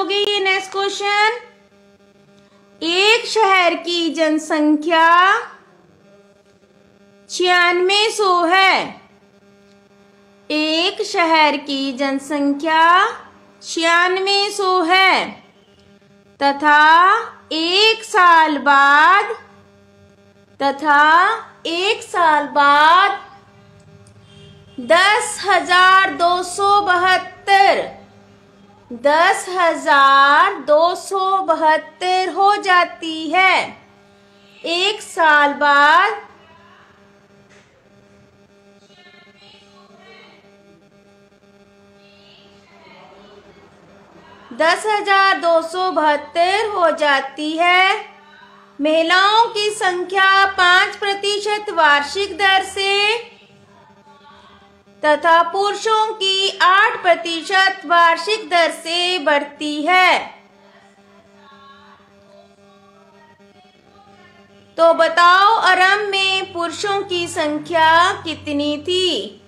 होगी ये next question. एक शहर की जनसंख्या 9600 है। एक शहर की जनसंख्या 9600 है तथा एक साल बाद 10,272 हो जाती है। एक साल बाद 10,272 हो जाती है। महिलाओं की संख्या 5% वार्षिक दर से तथा पुरुषों की 8% वार्षिक दर से बढ़ती है। तो बताओ आरंभ में पुरुषों की संख्या कितनी थी?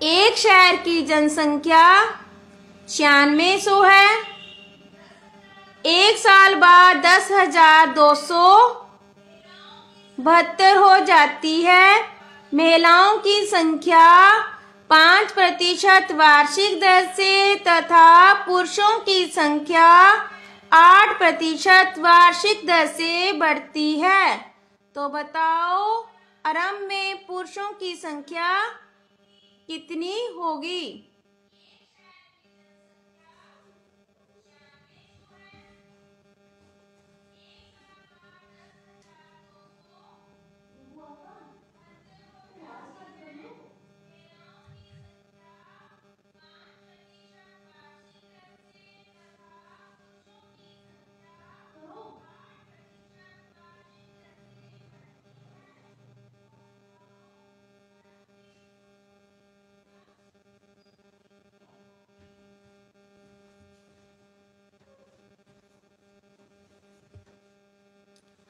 एक शहर की जनसंख्या 9600 है। एक साल बाद 10,272 हो जाती है। महिलाओं की संख्या 5% वार्षिक दर से तथा पुरुषों की संख्या 8% वार्षिक दर से बढ़ती है। तो बताओ आरंभ में पुरुषों की संख्या कितनी होगी?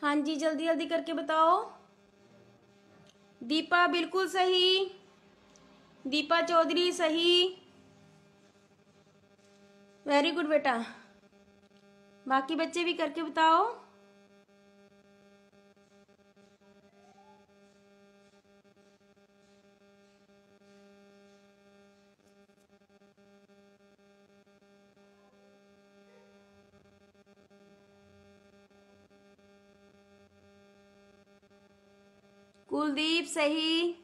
हाँ जी, जल्दी जल्दी करके बताओ। दीपा बिल्कुल सही, दीपा चौधरी सही, वेरी गुड बेटा। बाकी बच्चे भी करके बताओ। कुलदीप सही,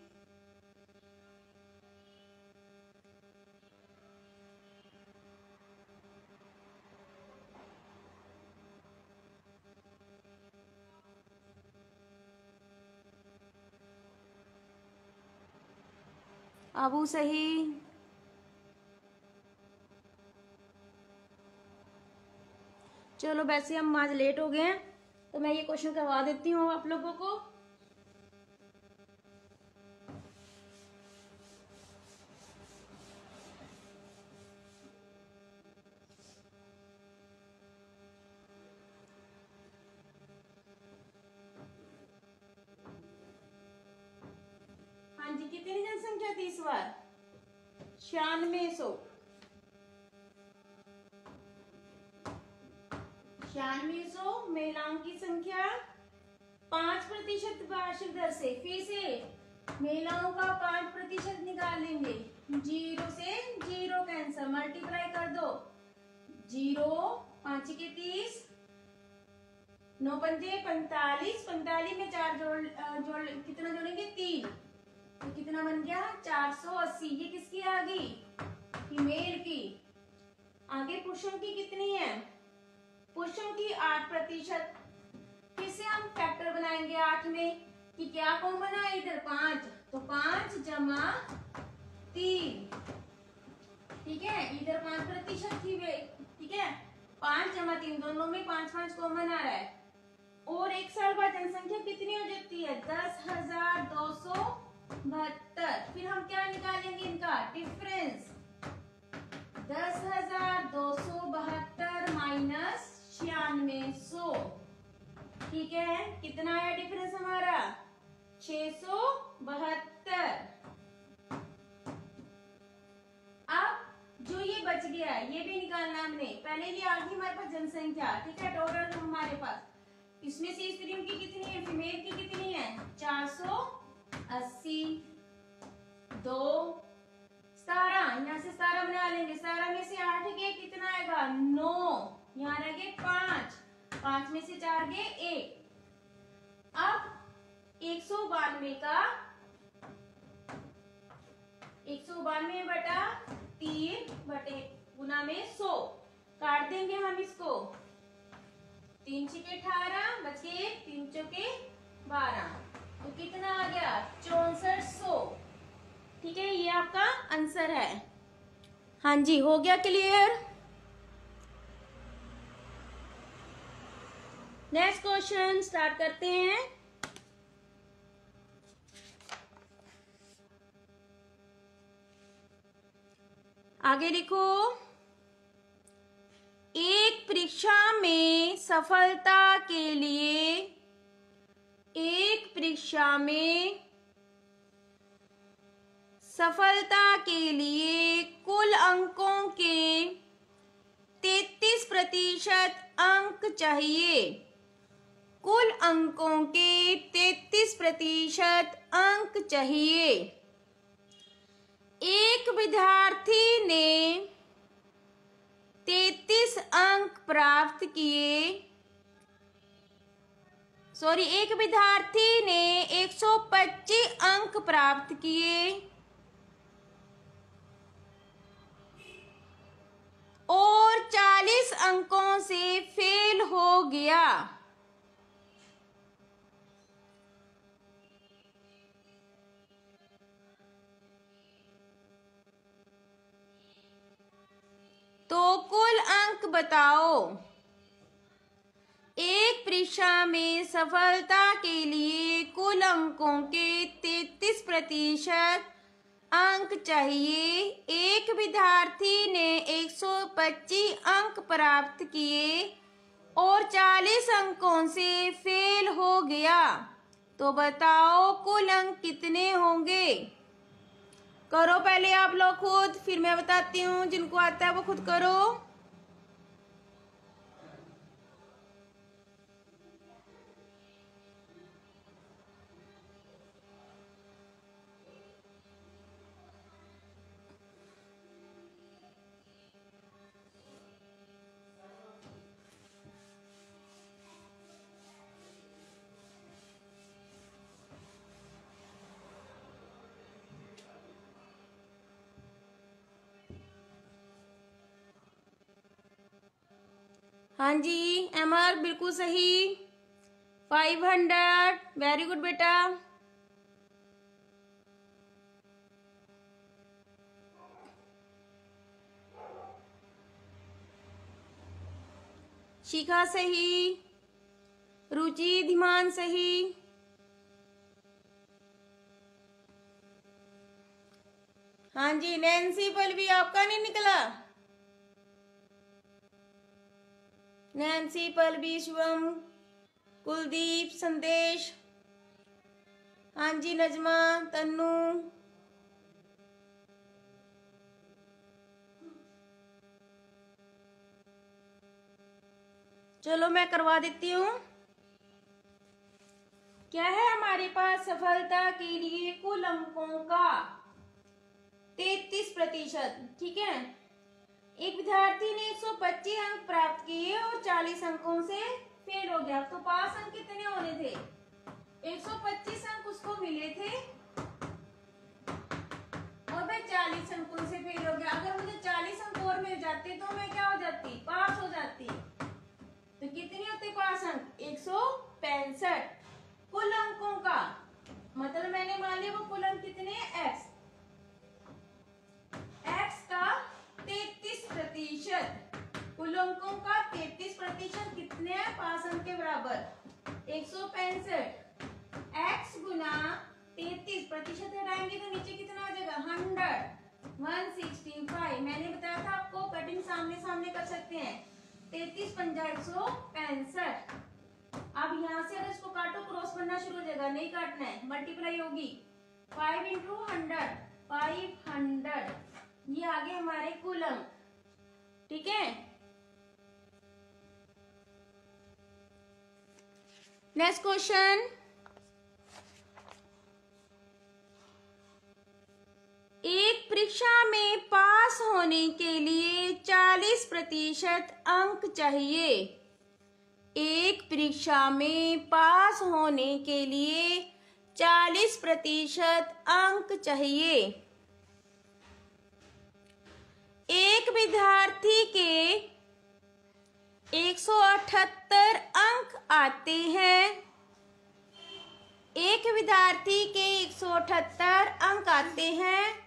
अबू सही, चलो वैसे हम आज लेट हो गए हैं तो मैं ये क्वेश्चन करवा देती हूँ आप लोगों को। हाँ जी, कितनी जनसंख्या थी इस बार? 9600। 9600 महिलाओं की संख्या 5% वार्षिक दर से। फिर से महिलाओं का 5% निकाल लेंगे। 0 से 0 कैंसर, मल्टीप्लाई कर दो। 0 5 के 30, 9 पंजे 45, 45 में 4 जोड़ कितना जोड़ेंगे? 3। तो कितना बन गया? 480। ये किसकी आ गई? फीमेल की। आगे पुरुषों की कितनी है? पुरुषों की 8%। फिर से हम फैक्टर बनाएंगे 8 में कि क्या कॉमन है इधर? 5, तो 5 जमा 3, ठीक है। इधर 5% थी वे, ठीक है। 5 जमा 3, दोनों में 5 कॉमन आ रहा है। और एक साल बाद जनसंख्या कितनी हो जाती है? 10,272। फिर हम क्या निकालेंगे? इनका डिफरेंस। 10,272 माइनस 9600, ठीक है। कितना आया डिफरेंस हमारा? 672। अब जो ये बच गया है, ये भी निकालना है हमने। पहले ये आ गई हमारे पास जनसंख्या, ठीक है, टोटल हमारे पास। इसमें से स्त्रियों की कितनी है, फीमेल की कितनी है, 480। 2 17, यहाँ से 17 बना लेंगे। 17 में से 8 गए, कितना आएगा, 9। यहाँ रह गए 5, 5 में से 4 गए 1। अब 192 का 192 बटा 3 बटे गुना में 100 काट देंगे हम इसको। 3 छिके 18, बचे 3 चौके 12, तो कितना आ गया, 6400। ठीक है, ये आपका आंसर है। हाँ जी, हो गया क्लियर। नेक्स्ट क्वेश्चन स्टार्ट करते हैं। आगे लिखो, एक परीक्षा में सफलता के लिए, एक परीक्षा में सफलता के लिए कुल अंकों के 33% अंक चाहिए। कुल अंकों के 33% अंक चाहिए। एक विद्यार्थी ने 33 अंक प्राप्त किए। एक विद्यार्थी ने 125 अंक प्राप्त किए और 40 अंकों से फेल हो गया। तो कुल अंक बताओ। एक परीक्षा में सफलता के लिए कुल अंकों के 33% अंक चाहिए। एक विद्यार्थी ने 125 अंक प्राप्त किए और 40 अंकों से फेल हो गया। तो बताओ कुल अंक कितने होंगे। करो पहले आप लोग खुद, फिर मैं बताती हूँ। जिनको आता है वो खुद करो। हाँ जी, MR बिल्कुल सही, 500। वेरी गुड बेटा। शिखा सही, रुचि धीमान सही। हाँ जी, नैन्सी पल्लवी आपका नहीं निकला। नैन्सी पल्लवी, शिवम, कुलदीप, संदेश। हाँ जी, नजमा, तन्नू। चलो मैं करवा देती हूँ। क्या है हमारे पास, सफलता के लिए कुल अंकों का 33%। ठीक है, एक विद्यार्थी ने 125 अंक प्राप्त किए और 40 अंकों से फेल हो गया। तो पास अंक कितने होने थे, 125 अंक उसको मिले थे और मैं 40 अंकों से फेल हो गया। अगर मुझे 40 अंक और मिल जाते तो मैं क्या हो जाती, पास हो जाती। तो कितने होते पास अंक, 165। कुल अंकों का मतलब मैंने मान लिया वो कुल अंक कितने, x का 33%। कुल अंकों का 33% कितने हैं, पास अंक के बराबर 165। x गुना 33% हटाएंगे तो नीचे कितना आ जाएगा, 165। मैंने बताया था आपको कटिंग सामने सामने कर सकते हैं। 33 पंजा 165। अब यहाँ से अगर इसको काटो क्रॉस बनना शुरू हो जाएगा, नहीं काटना है, मल्टीप्लाई होगी। 5 × 100, 500। ये आगे हमारे कुल अंक। ठीक है। नेक्स्ट क्वेश्चन, एक परीक्षा में पास होने के लिए 40% अंक चाहिए। एक परीक्षा में पास होने के लिए 40% अंक चाहिए। एक विद्यार्थी के 178 अंक आते हैं। एक विद्यार्थी के 178 अंक आते हैं।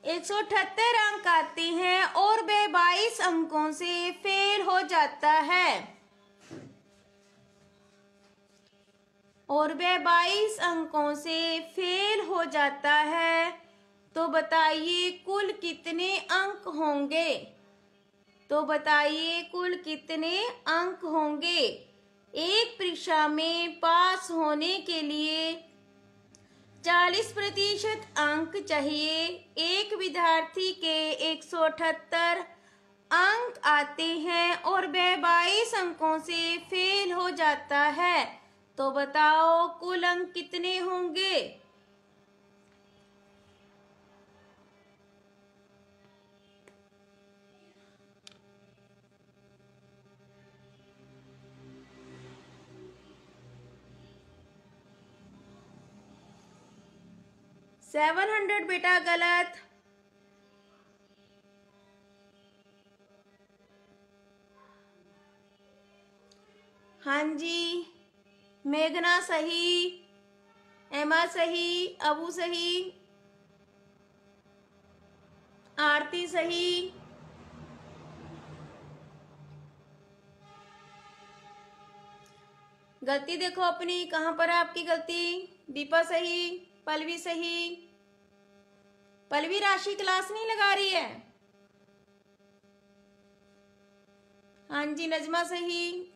178 अंक आते हैं और वह 22 अंकों से फेल हो जाता है। और वह 22 अंकों से फेल हो जाता है, तो बताइए कुल कितने अंक होंगे। तो बताइए कुल कितने अंक होंगे। एक परीक्षा में पास होने के लिए 40% अंक चाहिए। एक विद्यार्थी के 178 अंक आते हैं और वह 22 अंकों से फेल हो जाता है, तो बताओ कुल अंक कितने होंगे। सेवन 700 बेटा गलत। हाँ जी, मेघना सही, एमा सही, अबू सही, आरती सही। गलती देखो अपनी कहाँ पर है आपकी गलती। दीपा सही, पलवी सही। पलवी राशि क्लास नहीं लगा रही है। हाँ जी, नजमा सही।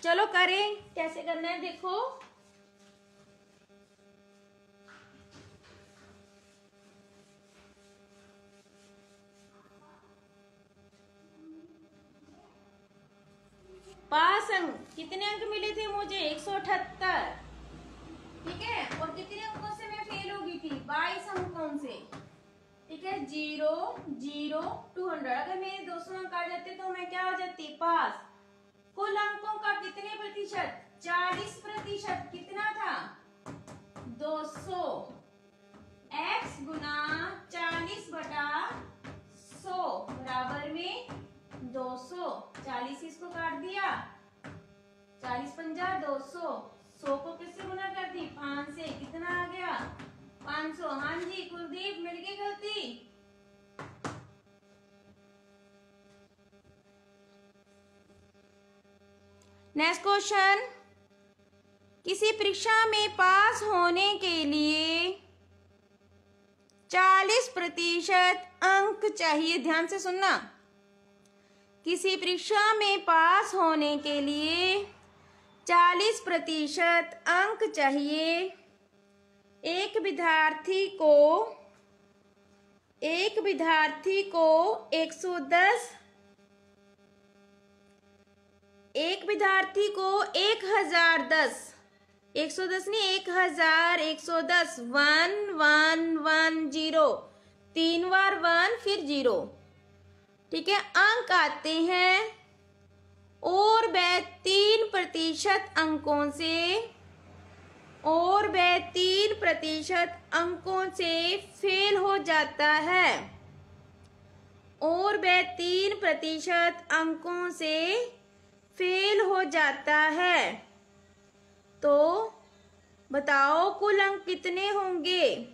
चलो करें, कैसे करना है देखो। पास अंक कितने अंक मिले थे मुझे 178, ठीक है। और कितने अंकों से मैं फेल हो गई थी 22 अंकों से, ठीक है। 0 0 200, अगर मेरे 200 अंक आ जाते तो मैं क्या हो जाती पास। कुल अंकों का कितने प्रतिशत 40%, कितना था 200। x गुना 40/100 बराबर में 200। 40 इसको काट दिया, 40 पंजा 200। 100 को किससे गुना कर दी 5 से, कितना आ गया 500। हाँ जी कुलदीप, मिल गई गलती। नेक्स्ट क्वेश्चन, किसी परीक्षा में पास होने के लिए 40% अंक चाहिए। ध्यान से सुनना। किसी परीक्षा में पास होने के लिए 40% अंक चाहिए। एक विद्यार्थी को 110, एक विद्यार्थी को 1010, 110 नहीं 1110, 1110, 3 बार 1 फिर 0, ठीक है, अंक आते हैं और वह 3% अंकों से, और वह 3% अंकों से फेल हो जाता है, और वह 3% अंकों से फेल हो जाता है, तो बताओ कुल अंक कितने होंगे।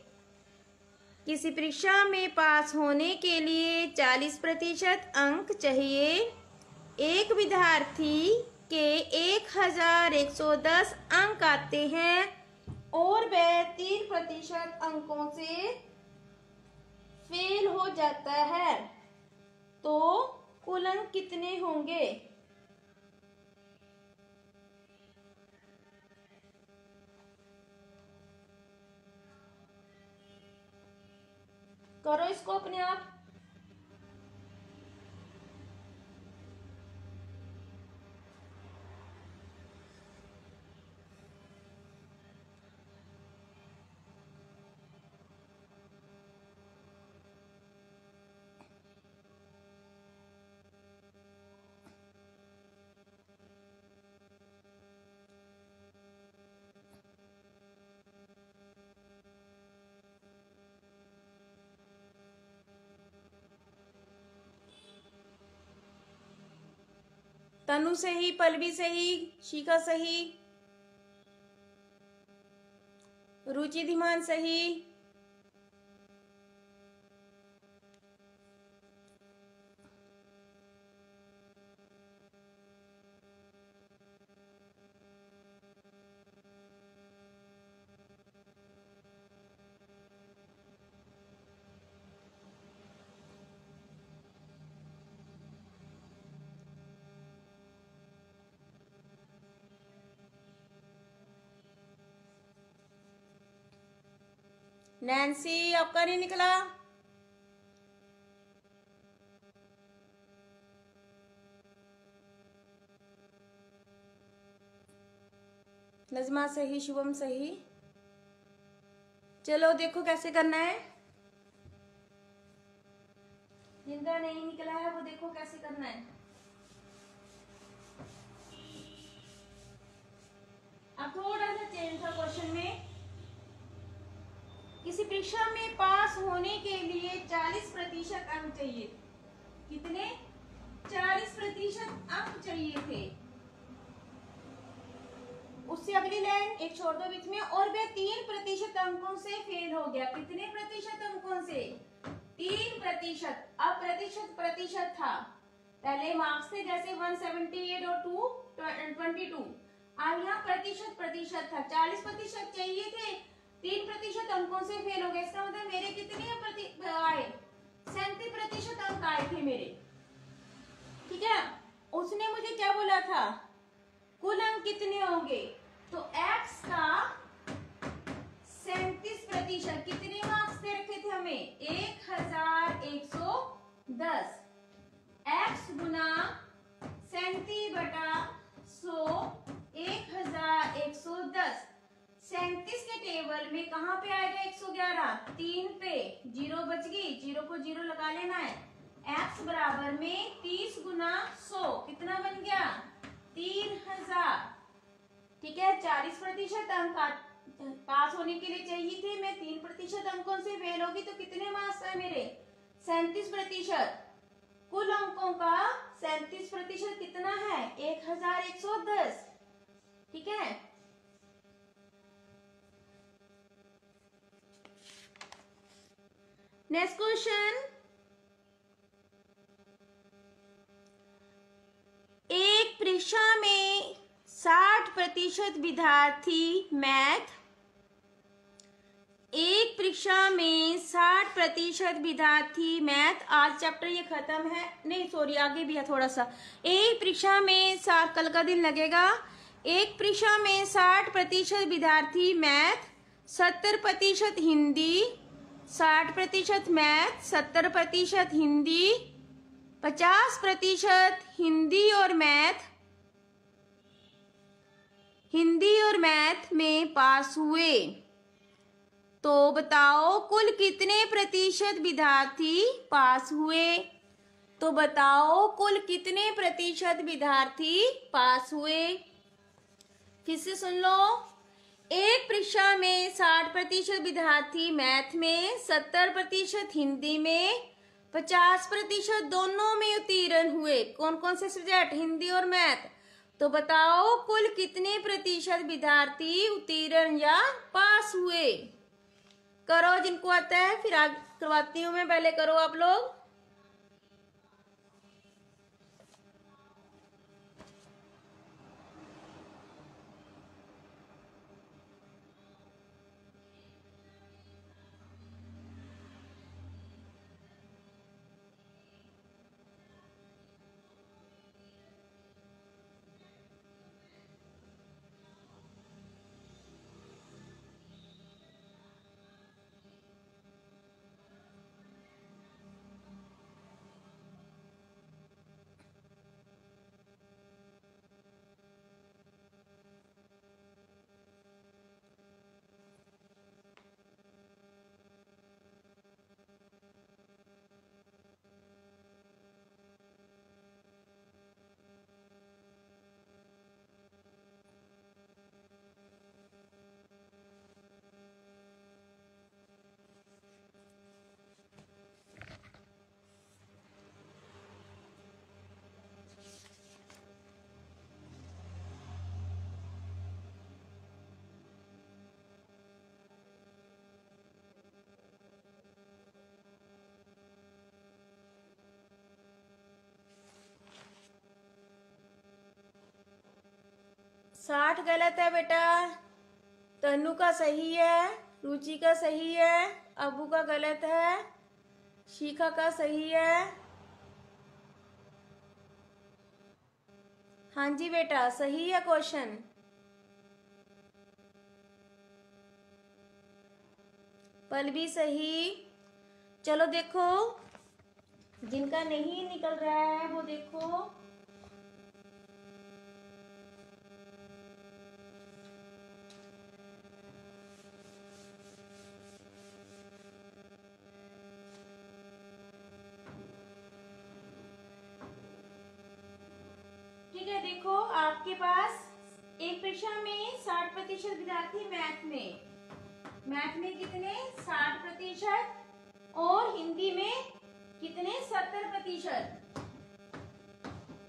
किसी परीक्षा में पास होने के लिए 40% अंक चाहिए। एक विद्यार्थी के 1110 अंक आते हैं और वह 3% अंकों से फेल हो जाता है, तो कुल अंक कितने होंगे? करो इसको अपने आप। तनु सही, पल्लवी सही, शिखा सही, रुचि धीमान सही। नैन्सी आपका नहीं निकला। नजमा सही, शुभम सही। चलो देखो कैसे करना है। जिनका नहीं निकला है वो देखो कैसे करना है। अब थोड़ा सा चेंज था क्वेश्चन में। किसी परीक्षा में पास होने के लिए 40% अंक चाहिए। कितने? 40% अंक चाहिए थे। उससे अगली लाइन एक छोड़ दो बीच में। और वह 3% अंकों से फेल हो गया। कितने प्रतिशत अंकों से? 3%। अब प्रतिशत था, पहले मार्क्स थे जैसे 178 और 222। अब यहाँ प्रतिशत था। 40% चाहिए थे, 3% अंकों से फेल हो गए। इसका मतलब मेरे कितने आए? 37% अंक आए थे मेरे। ठीक है, उसने मुझे क्या बोला था? कुल अंक कितने होंगे? तो x का 37%। कितने मार्क्स दे रखे थे हमें? 1110। x गुना 37/100 1110। 37 के टेबल में कहाँ पे आएगा? 111। 3 पे 0 बच गई, 0 को 0 लगा लेना है। x बराबर में 30 गुना 100 कितना बन गया? 3000। ठीक है, 40% अंक पास होने के लिए चाहिए थे। मैं 3% अंकों से फेल होगी तो कितने मार्क्स है मेरे? 37%। कुल अंकों का 37% कितना है? 1110। ठीक है, नेक्स्ट क्वेश्चन। एक परीक्षा में 60% विद्यार्थी मैथ। एक परीक्षा में 60% विद्यार्थी मैथ। आज चैप्टर ये खत्म है, नहीं सॉरी आगे भी है थोड़ा सा। एक परीक्षा में कल का दिन लगेगा। एक परीक्षा में 60% विद्यार्थी मैथ, 70% हिंदी, 60% मैथ, 70% हिंदी, 50% हिंदी और मैथ में पास हुए। तो बताओ कुल कितने प्रतिशत विद्यार्थी पास हुए? तो बताओ कुल कितने प्रतिशत विद्यार्थी पास हुए? फिर से सुन लो। एक परीक्षा में 60% विद्यार्थी मैथ में, 70% हिंदी में, 50% दोनों में उत्तीर्ण हुए। कौन कौन से सब्जेक्ट? हिंदी और मैथ। तो बताओ कुल कितने प्रतिशत विद्यार्थी उत्तीर्ण या पास हुए? करो जिनको आता है, फिर आगे करवाती हूँ मैं, पहले करो आप लोग। साठ गलत है बेटा, तनु का सही है, रुचि का सही है, अबू का गलत है, शिखा का सही है। हाँ जी बेटा सही है क्वेश्चन। पल भी सही। चलो देखो जिनका नहीं निकल रहा है वो देखो। ठीक है, देखो आपके पास एक परीक्षा में 60% विद्यार्थी मैथ में कितने 60% और हिंदी में कितने 70%।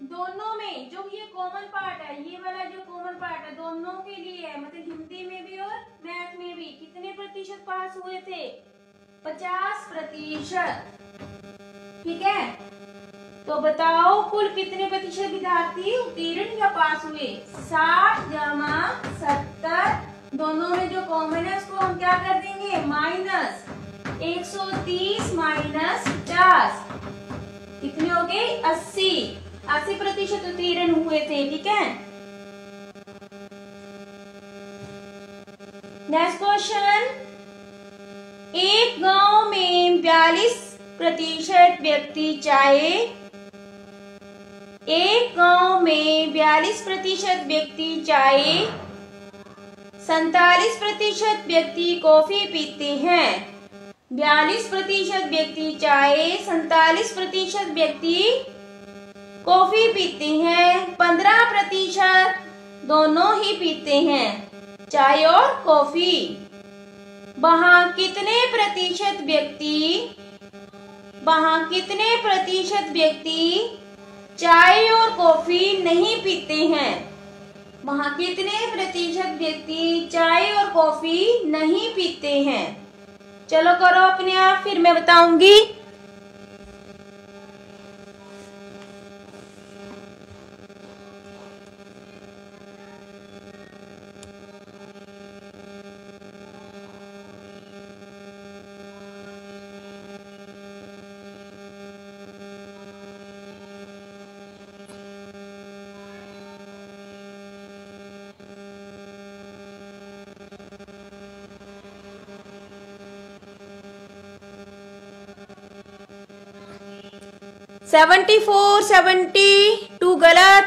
दोनों में जो ये कॉमन पार्ट है, ये वाला जो कॉमन पार्ट है दोनों के लिए है, मतलब हिंदी में भी और मैथ में भी कितने प्रतिशत पास हुए थे? 50%। ठीक है, तो बताओ कुल कितने प्रतिशत विद्यार्थी उत्तीर्ण या पास हुए? 60 जमा 70, दोनों में जो कॉमन है उसको हम क्या कर देंगे? माइनस 130 माइनस 50 कितने हो गए? 80% उत्तीर्ण हुए थे। ठीक है, नेक्स्ट क्वेश्चन। एक गांव में 42% व्यक्ति चाय, एक गांव में 42% व्यक्ति चाय, 47% व्यक्ति कॉफी पीते हैं। 42% व्यक्ति चाय, 47% व्यक्ति कॉफी पीते हैं, 15% दोनों ही पीते हैं, चाय और कॉफी। वहां कितने प्रतिशत व्यक्ति चाय और कॉफी नहीं पीते हैं? वहां कितने प्रतिशत व्यक्ति चाय और कॉफी नहीं पीते हैं? चलो करो अपने आप, फिर मैं बताऊंगी। सेवेंटी 72 गलत,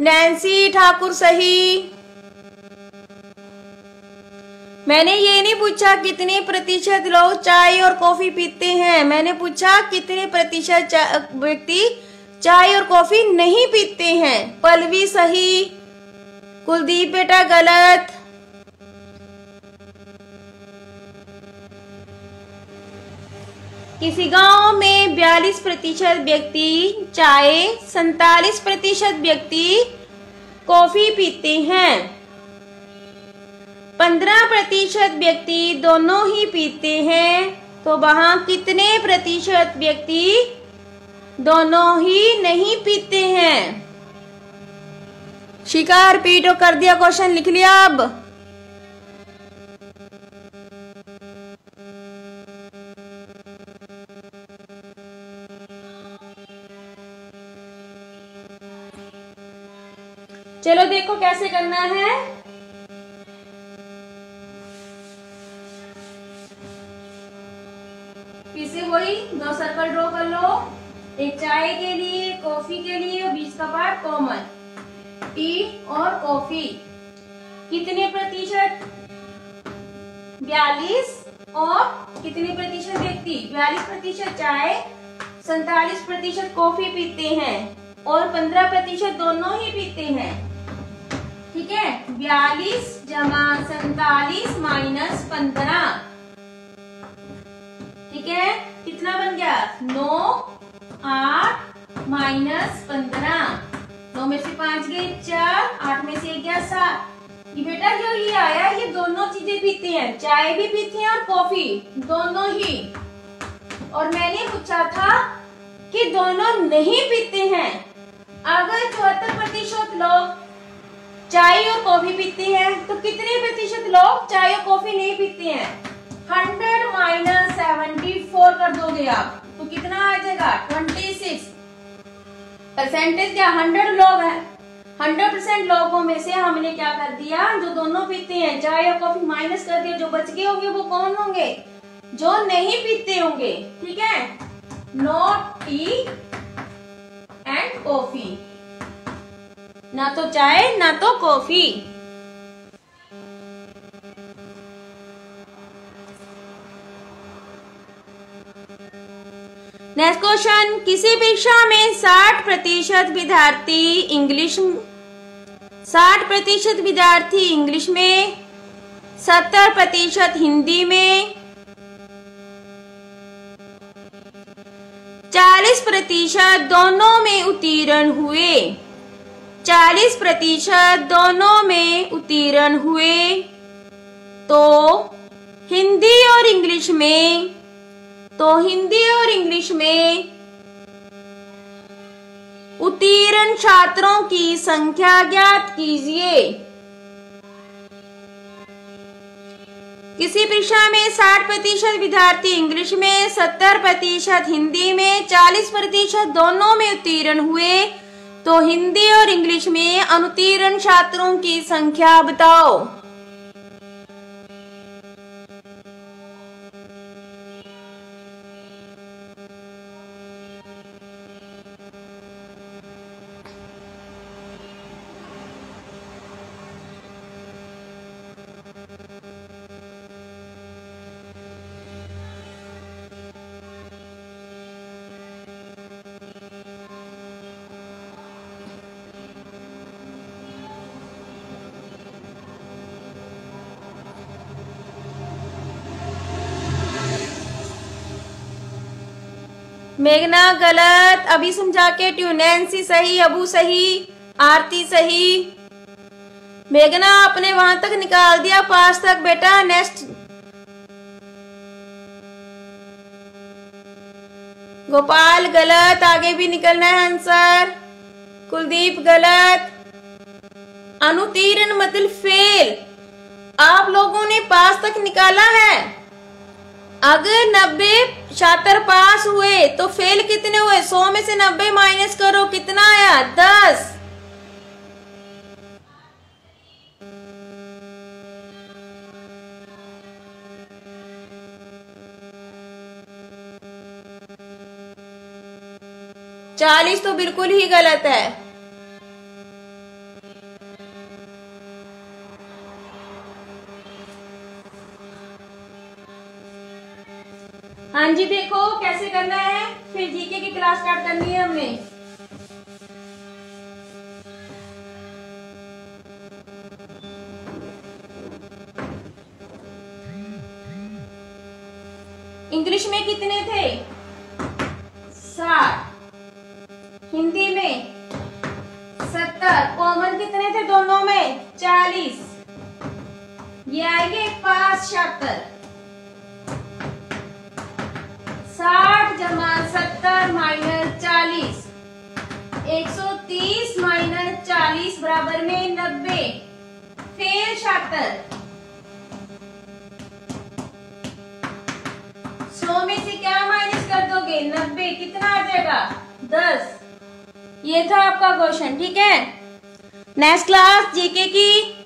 नैन्सी ठाकुर सही। मैंने ये नहीं पूछा कितने प्रतिशत लोग चाय और कॉफी पीते हैं, मैंने पूछा कितने प्रतिशत व्यक्ति चाय और कॉफी नहीं पीते हैं। पल्लवी सही, कुलदीप बेटा गलत। किसी गांव में 42% व्यक्ति चाय, 47% व्यक्ति कॉफी पीते हैं। 15% व्यक्ति दोनों ही पीते हैं, तो वहां कितने प्रतिशत व्यक्ति दोनों ही नहीं पीते हैं? शिखा रिपीट कर दिया, क्वेश्चन लिख लिया। अब चलो देखो कैसे करना है। फिर से वही 2 सर्कल ड्रॉ कर लो, एक चाय के लिए, कॉफी के लिए और बीच का पार्ट कॉमन। टी और कॉफी कितने प्रतिशत? 42 और कितने प्रतिशत व्यक्ति? 42% चाय, 47% कॉफी पीते हैं और 15% दोनों ही पीते हैं। ठीक है, 42 जमा 47 माइनस 15, ठीक है, कितना बन गया? 9, 8 माइनस 15, 9 में से 5 गए 4, 8 में से 1 गया 7। ये बेटा जो ये आया, ये दोनों चीजें पीते हैं, चाय भी पीते हैं और कॉफी, दोनों ही। और मैंने पूछा था कि दोनों नहीं पीते हैं। अगर 74% लोग चाय और कॉफी पीते हैं, तो कितने प्रतिशत लोग चाय और कॉफी नहीं पीते हैं? 100 माइनस 74 कर दोगे आप, तो कितना आ जाएगा? 26। परसेंटेज क्या? 100 लोग हैं, 100% लोगों में से हमने क्या कर दिया? जो दोनों पीते हैं चाय और कॉफी माइनस कर दिया। जो बच गए होंगे वो कौन होंगे? जो नहीं पीते होंगे। ठीक है, नॉट टी एंड कॉफी, ना तो चाय ना तो कॉफी। नेक्स्ट क्वेश्चन, किसी परीक्षा में 60% विद्यार्थी इंग्लिश में, 70% हिंदी में, 40% दोनों में उत्तीर्ण हुए, 40% दोनों में उत्तीर्ण हुए, तो हिंदी और इंग्लिश में, उत्तीर्ण छात्रों की संख्या ज्ञात कीजिए। किसी परीक्षा में 60% विद्यार्थी इंग्लिश में, 70% हिंदी में, 40% दोनों में उत्तीर्ण हुए, तो हिंदी और इंग्लिश में अनुत्तीर्ण छात्रों की संख्या बताओ। मेघना गलत, अभी समझा के ट्यूनेंसी सही, अबू सही, आरती सही। मेघना आपने वहां तक निकाल दिया, 5 तक बेटा। नेक्स्ट गोपाल गलत, आगे भी निकलना है आंसर। कुलदीप गलत। अनुत्तीर्ण मतलब फेल। आप लोगों ने पास तक निकाला है। अगर 90 छात्र पास हुए तो फेल कितने हुए? 100 में से 90 माइनस करो, कितना आया? 10। चालीस तो बिल्कुल ही गलत है। हाँ जी, देखो कैसे करना है, फिर जीके की क्लास स्टार्ट करनी है हमने। इंग्लिश में कितने थे? 60। हिंदी में 70। कॉमन कितने थे दोनों में? 40। ये आएंगे 5 76, 60 जमा 70 माइनस 40, 130 माइनस 40 बराबर में 90, फिर 76, 100 में से क्या माइनस कर दोगे? 90, कितना आ जाएगा? 10। ये था आपका क्वेश्चन, ठीक है। नेक्स्ट क्लास जीके की